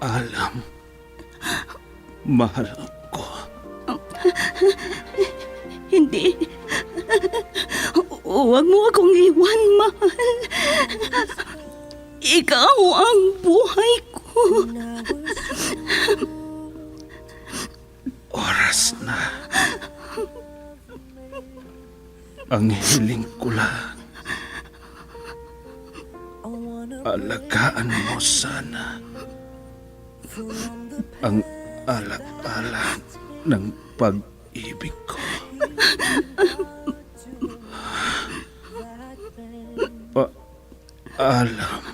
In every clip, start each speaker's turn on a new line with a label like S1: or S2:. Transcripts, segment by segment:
S1: Alam, mahal ko.
S2: Hindi. Huwag mo akong iwan, mahal. Ikaw ang buhay ko.
S1: Oras na. Ang hiling ko lang, alagaan mo sana ang alak-alak ng pag-ibig ko. Alam,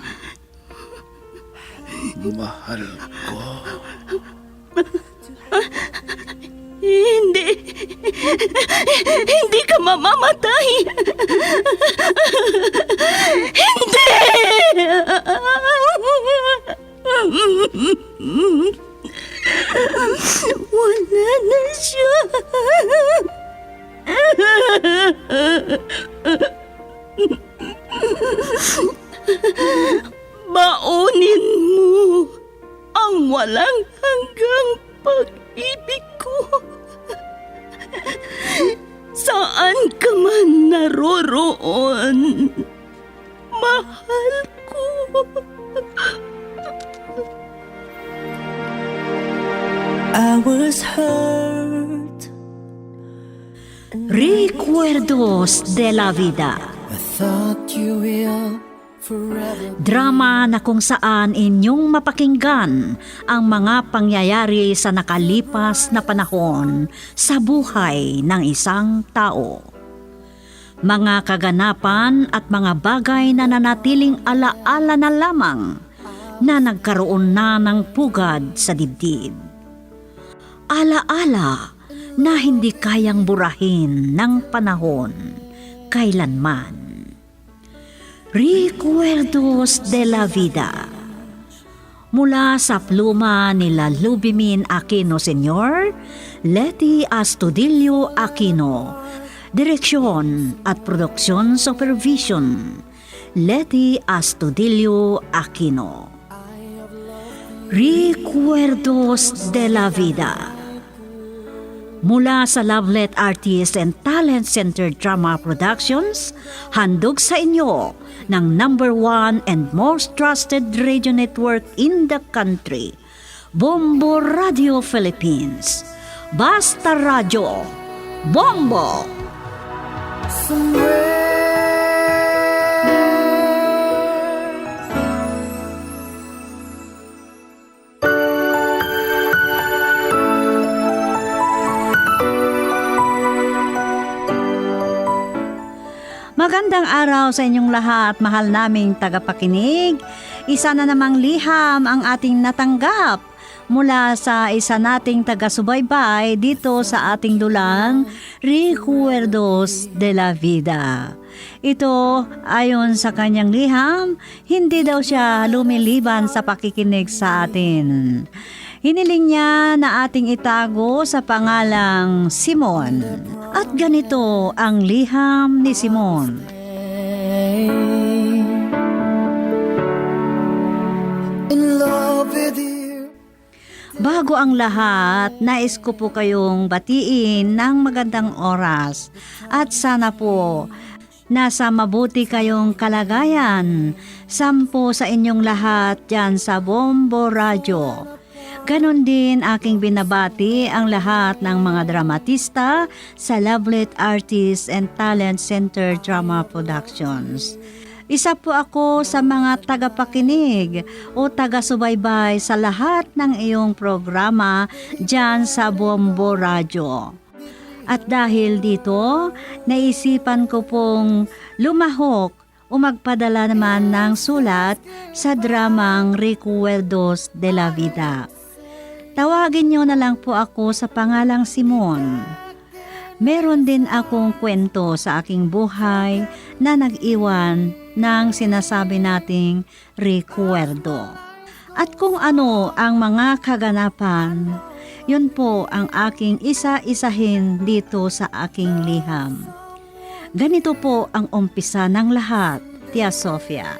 S1: mahal ko.
S2: Hindi. Hindi ka mamamatay. Hindi. Wala na siya. Baunin mo ang walang hanggang pag-ibig ko. Saan ka man naroroon, mahal ko.
S3: I was hurt.
S4: Recuerdos de la Vida.
S3: I thought you will forever.
S4: Drama na kung saan inyong mapakinggan ang mga pangyayari sa nakalipas na panahon sa buhay ng isang tao. Mga kaganapan at mga bagay na nanatiling alaala na lamang na nagkaroon na ng pugad sa dibdib. Alaala na hindi kayang burahin ng panahon kailanman. Recuerdos de la Vida. Mula sa pluma nila Lubimin Aquino Sr., Letty Astudillo Aquino. Direksyon at produksyon supervision, Letty Astudillo Aquino. Recuerdos de la Vida. Mula sa Lovelet Artist and Talent Center Drama Productions, handog sa inyo ng #1 and most trusted radio network in the country, Bombo Radio Philippines. Basta Radio, Bombo! Magandang araw sa inyong lahat, mahal naming tagapakinig. Isa na namang liham ang ating natanggap mula sa isa nating taga-subaybay dito sa ating dulang Recuerdos de la Vida. Ito, ayon sa kanyang liham, hindi daw siya lumiliban sa pakikinig sa atin. Hiniling niya na ating itago sa pangalang Simon. At ganito ang liham ni Simon.
S3: In love with you.
S4: Bago ang lahat, nais ko po kayong batiin ng magandang oras at sana po nasa mabuti kayong kalagayan. Sampo sa inyong lahat dyan sa Bombo Radio. Ganon din aking binabati ang lahat ng mga dramatista sa Lovelet Artist and Talent Center Drama Productions. Isa po ako sa mga tagapakinig o taga-subaybay sa lahat ng iyong programa dyan sa Bombo Radio. At dahil dito, naisipan ko pong lumahok o magpadala naman ng sulat sa dramang Recuerdos de la Vida. Tawagin niyo na lang po ako sa pangalang Simon. Meron din akong kwento sa aking buhay na nag-iwan ng sinasabi nating recuerdo. At kung ano ang mga kaganapan, yun po ang aking isa-isahin dito sa aking liham. Ganito po ang umpisa ng lahat, Tia Sofia.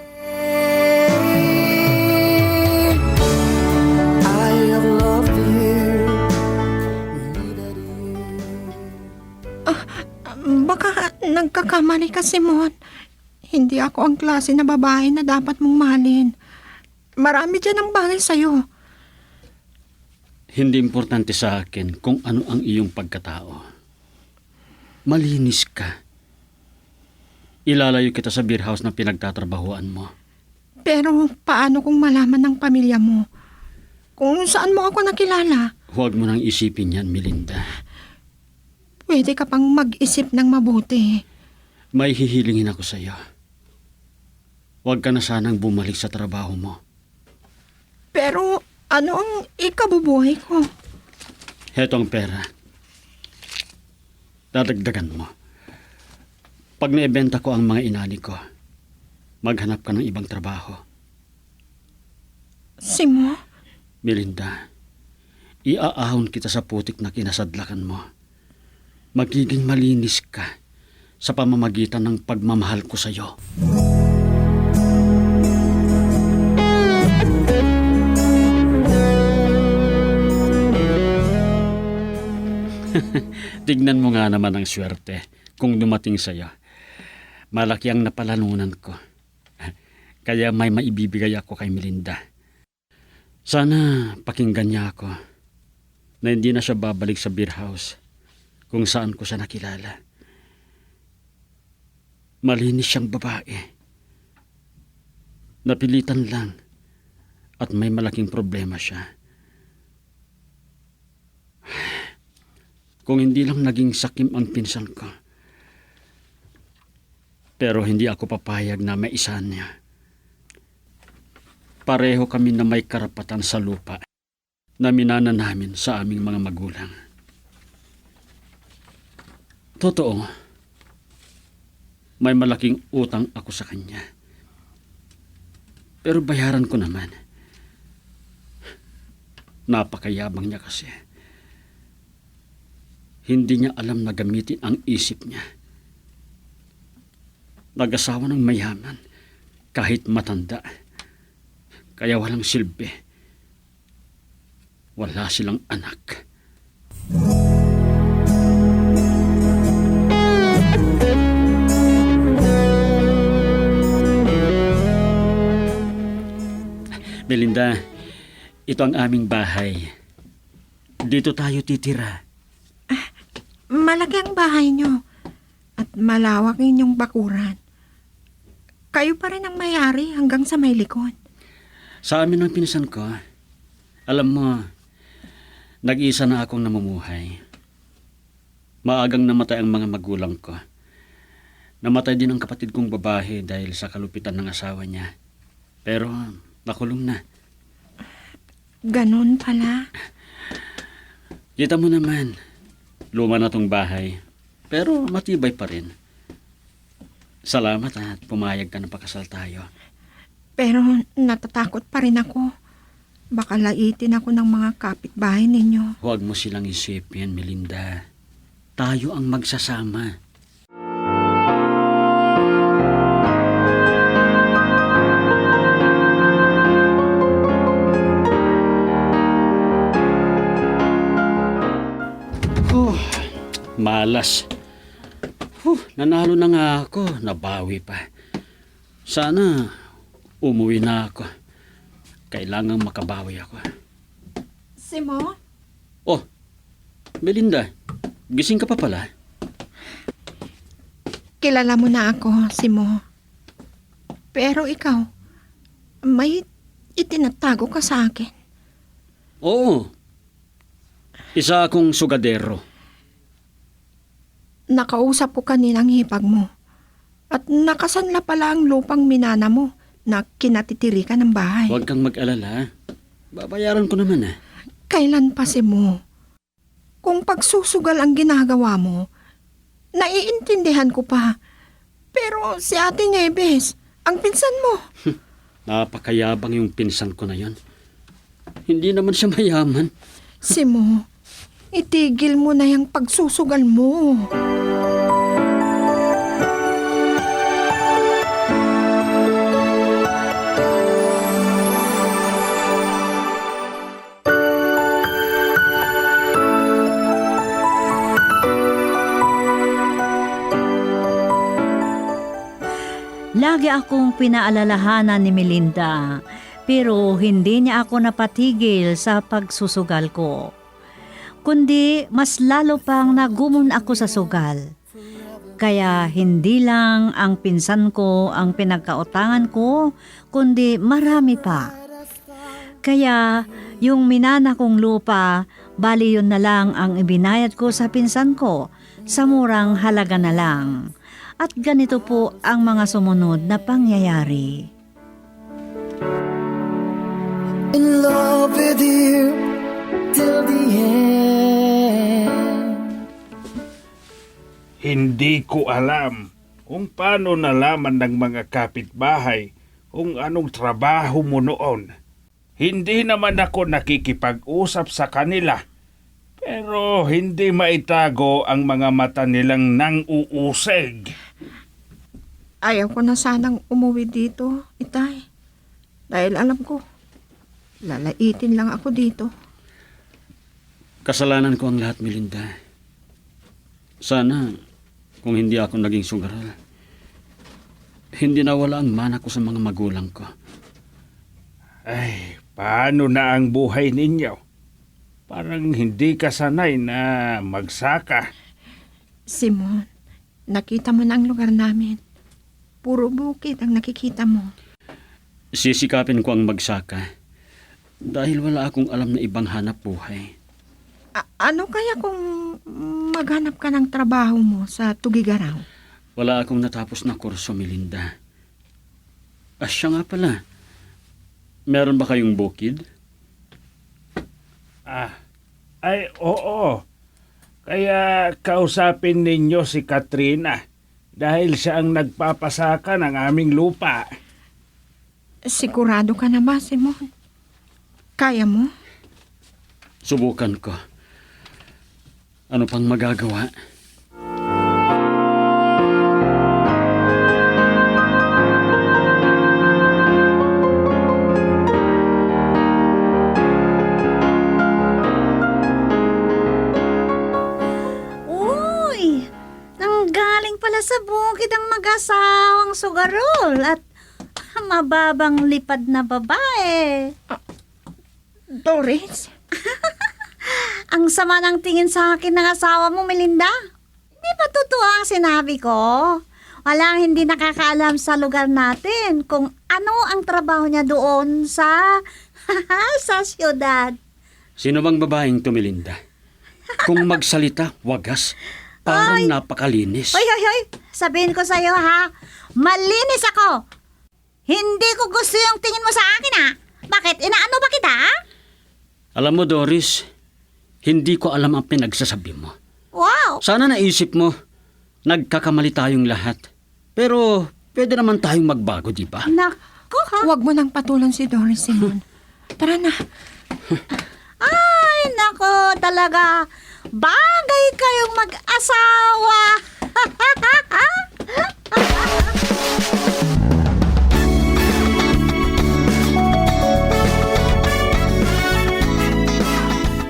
S5: Nagkakamali ka, Simon. Hindi ako ang klase na babae na dapat mong mahalin. Marami dyan ang bagay sa'yo.
S6: Hindi importante sa akin kung ano ang iyong pagkatao. Malinis ka. Ilalayo kita sa beer house na pinagtatrabahuan mo.
S5: Pero paano kung malaman ng pamilya mo? Kung saan mo ako nakilala?
S6: Huwag mo nang isipin yan, Melinda.
S5: Pwede ka pang mag-isip ng mabuti.
S6: May hihilingin ako sa iyo. Huwag ka na sanang bumalik sa trabaho mo.
S5: Pero ano ang ikabubuhay ko?
S6: Heto ang pera. Dadagdagan mo. Pag naibenta ko ang mga inani ko, maghanap ka ng ibang trabaho.
S5: Simo?
S6: Melinda, iaahon kita sa putik na kinasadlakan mo. Magiging malinis ka sa pamamagitan ng pagmamahal ko sa iyo. Tignan mo nga naman ang swerte kung dumating sa iyo. Malaki ang napalanunan ko. Kaya may maibibigay ako kay Melinda. Sana pakinggan niya ako na hindi na siya babalik sa beer house kung saan ko siya nakilala. Malinis siyang babae. Napilitan lang at may malaking problema siya. Kung hindi lang naging sakim ang pinsan ko. Pero hindi ako papayag na maisahan niya. Pareho kami na may karapatan sa lupa na minana namin sa aming mga magulang. Totoo, may malaking utang ako sa kanya. Pero bayaran ko naman. Napakayabang niya kasi. Hindi niya alam na gamitin ang isip niya. Nag-asawa ng mayaman kahit matanda. Kaya walang silbi. Wala silang anak. Melinda, ito ang aming bahay. Dito tayo titira.
S5: Malaki ang bahay nyo. At malawak inyong bakuran. Kayo pa rin ang may-ari hanggang sa may likod.
S6: Sa amin ng pinsan ko, alam mo, nag-isa na akong namumuhay. Maagang namatay ang mga magulang ko. Namatay din ang kapatid kong babae dahil sa kalupitan ng asawa niya. Pero nakulong na.
S5: Ganon pala.
S6: Kita mo naman, luma na tong bahay. Pero matibay pa rin. Salamat at pumayag ka na pakasal tayo.
S5: Pero natatakot pa rin ako. Baka laitin ako ng mga kapitbahay ninyo.
S6: Huwag mo silang isipin, Melinda. Tayo ang magsasama. Malas. Nanalo na nga ako. Nabawi pa. Sana umuwi na ako. Kailangang makabawi ako.
S5: Simo?
S6: Oh, Melinda, gising ka pa pala.
S5: Kilala mo na ako, Simo. Pero ikaw, may itinatago ka sa akin.
S6: Oo. Isa akong sugadero.
S5: Nakausap ko kaninang hipag mo. At nakasanla pala ang lupang minana mo na kinatitiri ka ng bahay.
S6: Huwag kang mag-alala. Babayaran ko naman.
S5: Kailan pa, Simo? Kung pagsusugal ang ginagawa mo, naiintindihan ko pa. Pero si Ate Nieves, ang pinsan mo.
S6: Napakayabang yung pinsan ko na yon. Hindi naman siya mayaman.
S5: Simo, itigil mo na yung pagsusugal mo.
S4: Lagi akong pinaalalahanan ni Melinda, pero hindi niya ako napatigil sa pagsusugal ko. Kundi mas lalo pang nagumon ako sa sugal. Kaya hindi lang ang pinsan ko ang pinagkautangan ko, kundi marami pa. Kaya yung minana kong lupa, bali yun na lang ang ibinayad ko sa pinsan ko sa murang halaga na lang. At ganito po ang mga sumunod na pangyayari.
S3: In love with you till the end.
S1: Hindi ko alam kung paano nalaman ng mga kapitbahay kung anong trabaho mo noon. Hindi naman ako nakikipag-usap sa kanila, pero hindi maitago ang mga mata nilang nang-uusig.
S5: Ayaw ko na sanang umuwi dito, Itay. Dahil alam ko, lalaitin lang ako dito.
S6: Kasalanan ko ang lahat, Melinda. Sana, kung hindi ako naging sugaral, hindi nawala ang mana ko sa mga magulang ko.
S1: Ay, paano na ang buhay ninyo? Parang hindi ka sanay na magsaka.
S5: Simon, nakita mo na ang lugar namin. Puro bukid ang nakikita mo.
S6: Sisikapin ko ang magsaka dahil wala akong alam na ibang hanap buhay.
S5: Ano kaya kung maghanap ka ng trabaho mo sa Tugigaraw?
S6: Wala akong natapos na kurso, Melinda. Siya nga pala. Meron ba kayong bukid?
S1: Ay, oo. Kaya kausapin ninyo si Katrina dahil siya ang nagpapasaka ng aming lupa.
S5: Sigurado ka na ba, Simon? Kaya mo?
S6: Subukan ko. Ano pang magagawa?
S4: Uy! Nanggaling pala sa bukid ang mag-asawang sugarol at mababang lipad na babae.
S5: Doris?
S4: Ang sama ng tingin sa akin ng asawa mo, Melinda. Hindi ba totoo ang sinabi ko? Walang hindi nakakaalam sa lugar natin kung ano ang trabaho niya doon sa sa siyudad.
S6: Sino bang babaeng to, Melinda? Kung magsalita, wagas. Parang napakalinis.
S4: Hoy, hoy, hoy! Sabihin ko sa'yo, ha? Malinis ako! Hindi ko gusto yung tingin mo sa akin, ha? Bakit? Inaano ba kita, ha?
S6: Alam mo, Doris, hindi ko alam ang pinagsasabi mo.
S4: Wow!
S6: Sana naisip mo, nagkakamali tayong lahat. Pero pwede naman tayong magbago, di ba?
S4: Naku, ha?
S5: Huwag mo nang patulan si Doris, Simon. Tara na.
S4: Ay, nako, talaga. Bagay kayong mag-asawa.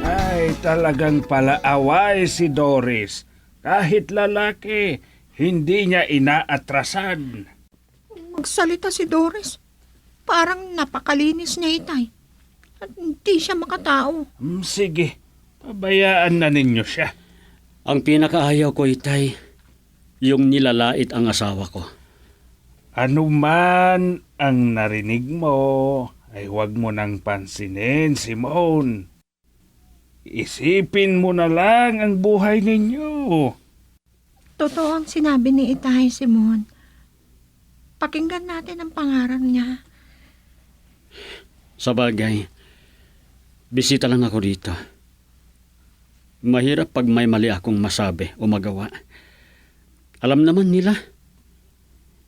S1: Ay, talagang palaaway si Doris. Kahit lalaki, hindi niya inaatrasan.
S5: Magsalita si Doris. Parang napakalinis niya, Itay. At hindi siya makatao.
S1: Sige, pabayaan na ninyo siya.
S6: Ang pinakaayaw ko, Itay, yung nilalait ang asawa ko.
S1: Ano man ang narinig mo, ay huwag mo nang pansinin, Simon. Isipin mo na lang ang buhay ninyo.
S5: Totoo ang sinabi ni Itay, Simon. Pakinggan natin ang pangarang niya.
S6: Sa bagay, bisita lang ako dito. Mahirap pag may mali akong masabi o magawa. Alam naman nila,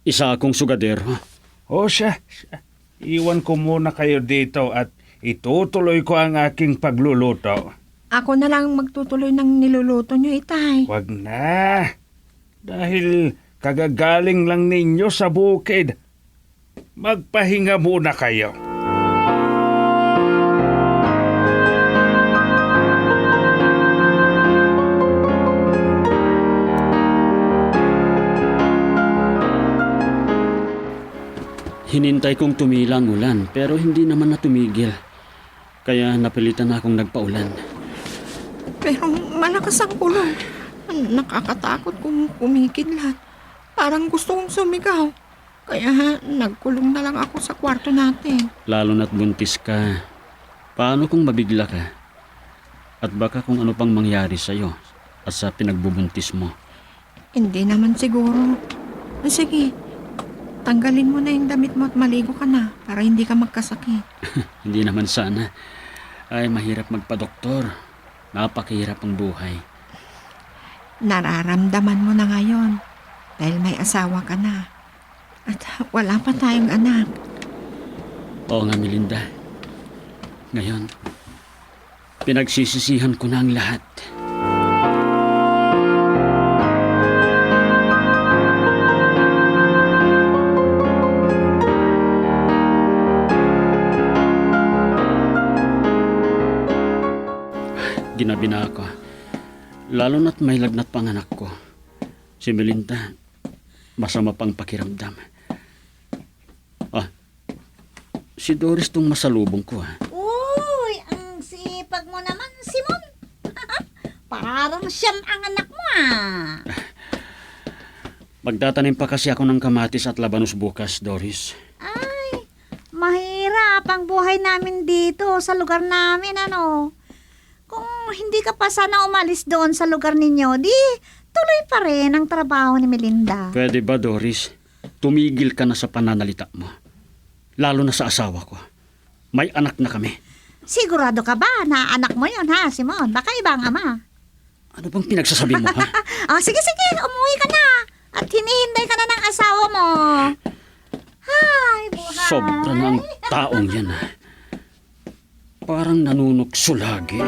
S6: isa akong sugadero.
S1: O siya. Iwan ko muna kayo dito at itutuloy ko ang aking pagluluto.
S5: Ako na lang magtutuloy ng niluluto niyo, Itay.
S1: Wag na. Dahil kagagaling lang ninyo sa bukid. Magpahinga muna kayo.
S6: Hinintay kong tumila ang ulan pero hindi naman na tumigil. Kaya napilitan na akong nagpaulan.
S5: Pero malakas ang kulong. Nakakatakot kung kumikidlat. Parang gusto kong sumigaw. Kaya nagkulong na lang ako sa kwarto natin.
S6: Lalo na't buntis ka. Paano kung mabigla ka? At baka kung ano pang mangyari sa'yo at sa pinagbubuntis mo.
S5: Hindi naman siguro. Sige, tanggalin mo na yung damit mo at maligo ka na para hindi ka magkasakit.
S6: Hindi naman sana. Ay, mahirap magpa-doktor. Napakahirap ang buhay.
S5: Nararamdaman mo na ngayon dahil may asawa ka na. At wala pa tayong anak.
S6: Oo nga, Melinda. Ngayon, pinagsisisihan ko na ang lahat. Ginabi na ako. Lalo na't may lagnat pang anak ko. Si Melinda, masama pang pakiramdam. Si Doris tong masalubong ko.
S4: Uy, ang sipag mo naman, Simon. Parang siyang ang anak mo
S6: Magtatanim pa kasi ako ng kamatis at labanos bukas, Doris.
S4: Ay, mahirap ang buhay namin dito sa lugar namin, Kung hindi ka pa sana umalis doon sa lugar ninyo, di tuloy pa rin ang trabaho ni Melinda.
S6: Pwede ba, Doris? Tumigil ka na sa pananalita mo. Lalo na sa asawa ko. May anak na kami.
S4: Sigurado ka ba na anak mo yun, ha, Simon? Baka ibang ama.
S6: Ano bang pinagsasabi mo, ha?
S4: Sige, umuwi ka na. At hinihintay ka na ng asawa mo. Hay, buhay.
S6: Sobra na ang taong yan, ha? Parang nanunukso lagi.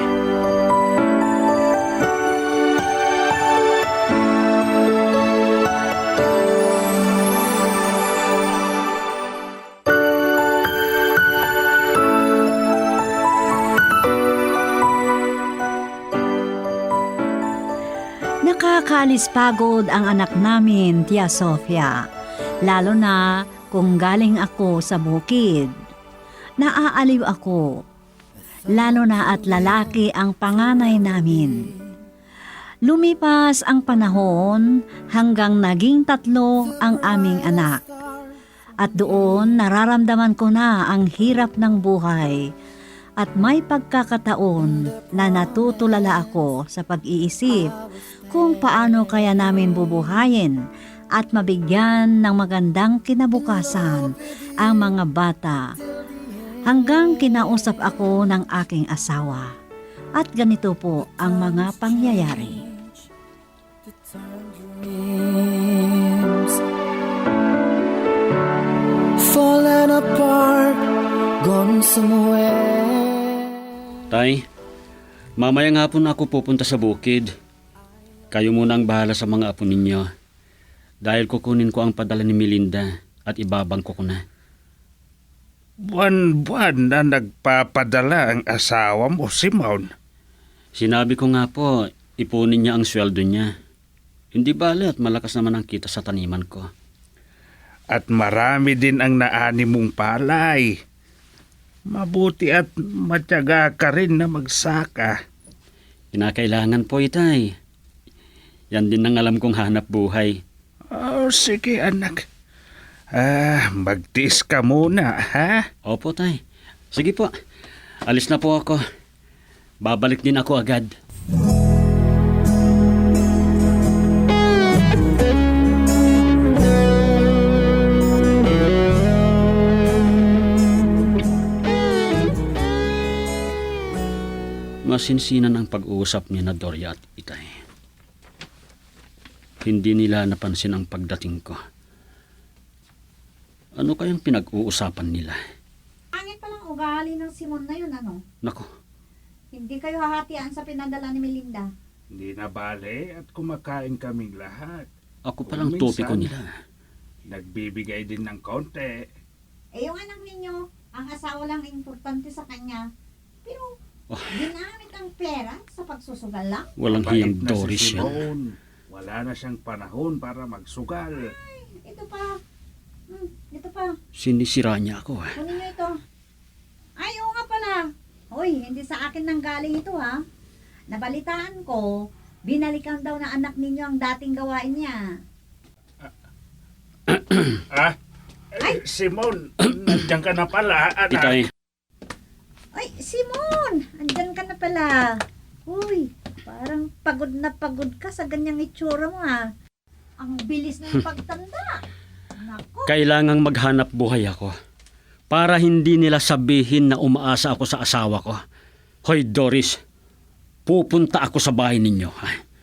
S4: Nakakalis pagod ang anak namin, Tia Sofia. Lalo na kung galing ako sa bukid. Naaaliw ako. Lalo na at lalaki ang panganay namin. Lumipas ang panahon hanggang naging 3 ang aming anak. At doon nararamdaman ko na ang hirap ng buhay. At may pagkakataon na natutulala ako sa pag-iisip kung paano kaya namin bubuhayin at mabigyan ng magandang kinabukasan ang mga bata. Hanggang kinausap ako ng aking asawa. At ganito po ang mga pangyayari.
S3: Dreams falling apart, gone somewhere.
S6: Tay, mamayang hapon ako pupunta sa bukid. Kayo muna ang bahala sa mga apo ninyo. Dahil kukunin ko ang padala ni Melinda at ibabangko ko na.
S1: Buwan-buwan na nagpapadala ang asawa mo, Simon.
S6: Sinabi ko nga po, ipunin niya ang sweldo niya. Hindi bale at malakas naman ang kita sa taniman ko.
S1: At marami din ang naani mong palay. Mabuti at matyaga ka rin na magsaka.
S6: Kinakailangan po, itay. Yan din ang alam kong hanap buhay.
S1: Sige anak. Magtiis ka muna, ha?
S6: Opo, tay. Sige po, alis na po ako. Babalik din ako agad. Masinsinan ang pag-uusap ni na Doria at itay. Hindi nila napansin ang pagdating ko. Ano kayang pinag-uusapan nila?
S4: Angit palang ugali ng Simon na yun,
S6: Nako,
S4: Hindi kayo hahatian sa pinadala ni Melinda.
S1: Hindi na bale at kumakain kaming lahat.
S6: ako palang
S1: Minsan,
S6: topi ko nila.
S1: Nagbibigay din ng konti.
S4: Yung anak ninyo, ang asawa lang importante sa kanya. Pero, ginamit ang pera sa pagsusugal lang.
S6: Walang
S1: Mabait
S6: hiyang
S1: na
S6: Doris
S1: si
S6: yan.
S1: Simon. Wala na siyang panahon para magsugal.
S4: Ito pa. Ito pa.
S6: sinisira niya ako.
S4: Kunin niyo ito. Ay, oo nga pala. Hoy, hindi sa akin nang galing ito ha. Nabalitaan ko, binalikan daw na anak ninyo ang dating gawain niya.
S1: Ah? Simon, nandiyan ka na pala, anak.
S6: Itay,
S4: Ay, Simon! Andyan ka na pala. Uy, parang pagod na pagod ka sa ganyang itsura mo ha. Ang bilis ng pagtanda. Nako.
S6: kailangang maghanap buhay ako para hindi nila sabihin na umaasa ako sa asawa ko. Hoy Doris, pupunta ako sa bahay ninyo.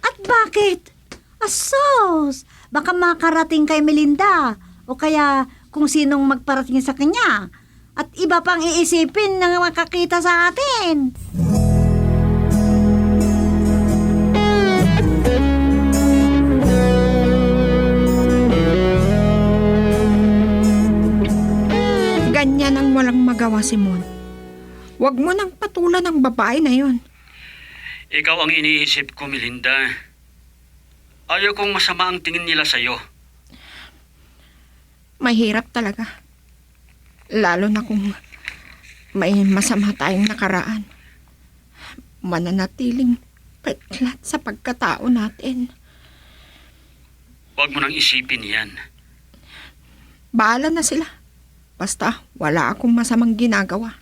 S4: At bakit? Asos! Baka makarating kay Melinda o kaya kung sinong magparating sa kanya. At iba pang iisipin na makakita sa atin.
S5: Ganyan ang walang magawa, Simon. Huwag mo nang patulan ang babae na yon.
S6: Ikaw ang iniisip ko, Melinda. Ayaw kong masama ang tingin nila sa'yo.
S5: Mahirap talaga. Lalo na kung may masama tayong nakaraan. Mananatiling peklat sa pagkatao natin.
S6: Huwag mo nang isipin yan.
S5: Bahala na sila. Basta wala akong masamang ginagawa.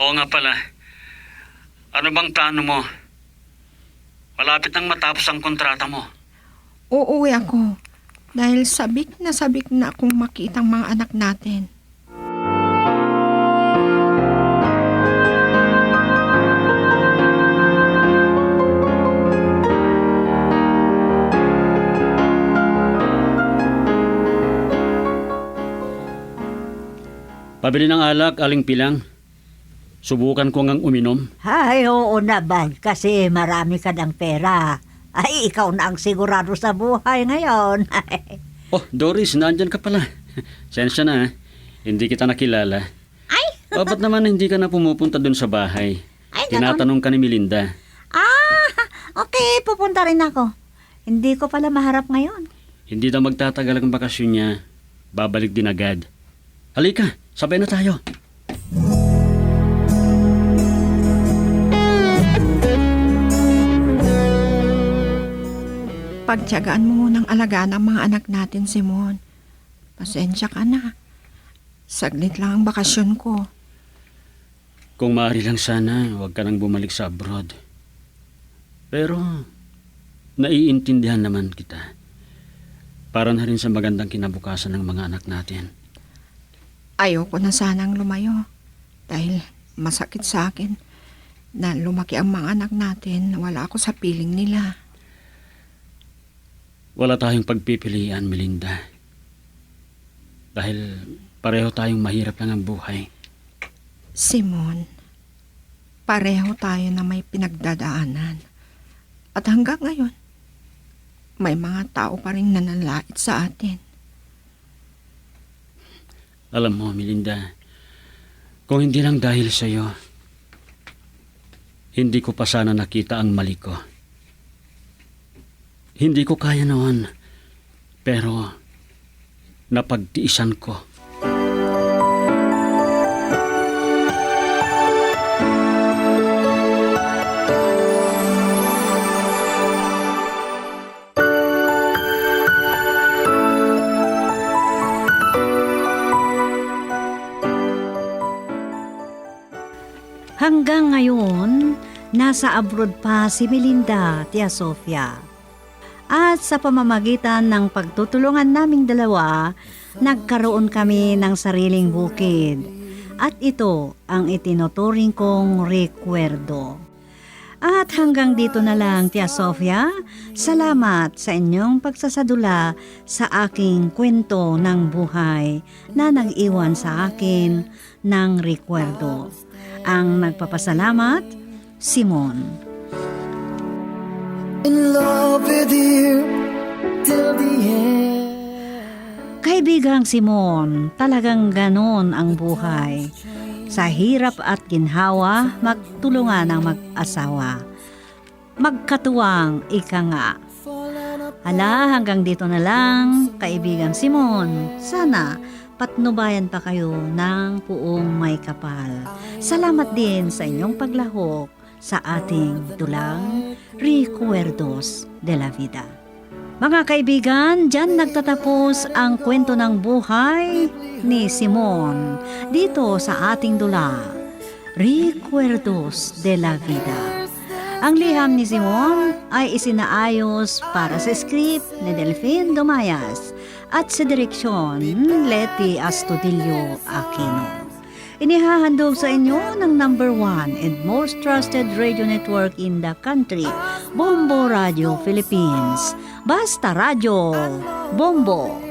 S6: Oo nga pala. Ano bang plano mo? Malapit nang matapos ang kontrata mo.
S5: Uuwi ako dahil sabik na akong makita ang mga anak natin.
S6: Pabili ng alak, Aling Pilang. Subukan ko ngang uminom.
S7: Ay, oo naman, kasi marami ka ng pera. Ay, ikaw na ang sigurado sa buhay ngayon.
S6: Oh, Doris, nandyan ka pala. Sensya na, hindi kita nakilala.
S7: Ay!
S6: Ba't naman hindi ka na pumupunta dun sa bahay?
S7: Ay, ganun.
S6: Tinatanong ka ni Melinda.
S4: Okay, pupunta rin ako. Hindi ko pala maharap ngayon.
S6: Hindi daw magtatagal ang bakasyon niya. Babalik din agad. Halika, sabay na tayo.
S5: Pagtiyagaan mo munang alagaan ang mga anak natin, Simon. Pasensya ka na. Saglit lang ang bakasyon ko.
S6: Kung maaari lang sana, huwag ka nang bumalik sa abroad. Pero, naiintindihan naman kita. Para na rin sa magandang kinabukasan ng mga anak natin.
S5: Ayoko na sanang lumayo. Dahil masakit sa akin na lumaki ang mga anak natin na wala ako sa piling nila.
S6: Wala tayong pagpipilian, Melinda. Dahil pareho tayong mahirap lang ang buhay.
S5: Simon, pareho tayo na may pinagdadaanan. At hanggang ngayon, may mga tao pa rin nanalait sa atin.
S6: Alam mo, Melinda, kung hindi lang dahil sa'yo, hindi ko pa sana nakita ang mali ko. Hindi ko kaya noon, pero napagtiisan ko.
S4: Hanggang ngayon, nasa abroad pa si Melinda, Tia Sofia. At sa pamamagitan ng pagtutulungan naming dalawa, nagkaroon kami ng sariling bukid. At ito ang itinuturing kong rekwerdo. At hanggang dito na lang, Tia Sofia. Salamat sa inyong pagsasadula sa aking kwento ng buhay na nag-iwan sa akin ng rekwerdo. Ang nagpapasalamat, Simon.
S3: In love with you till the end.
S4: Kaibigang Simon, talagang ganon ang buhay. Sa hirap at ginhawa, magtulungan ang mag-asawa. Magkatuwang ika nga. Hala, hanggang dito na lang, kaibigang Simon. Sana patnubayan pa kayo ng puong may kapal. Salamat din sa inyong paglahok sa ating tulang Recuerdos de la Vida. Mga kaibigan, dyan nagtatapos ang kwento ng buhay ni Simon dito sa ating dula Recuerdos de la Vida. Ang liham ni Simon ay isinaayos para sa script ni Delphine Dumayas at sa direksyon Leti Astudillo Aquino. Inihahandog sa inyo ng number 1 and most trusted radio network in the country, Bombo Radio Philippines. Basta Radio, Bombo!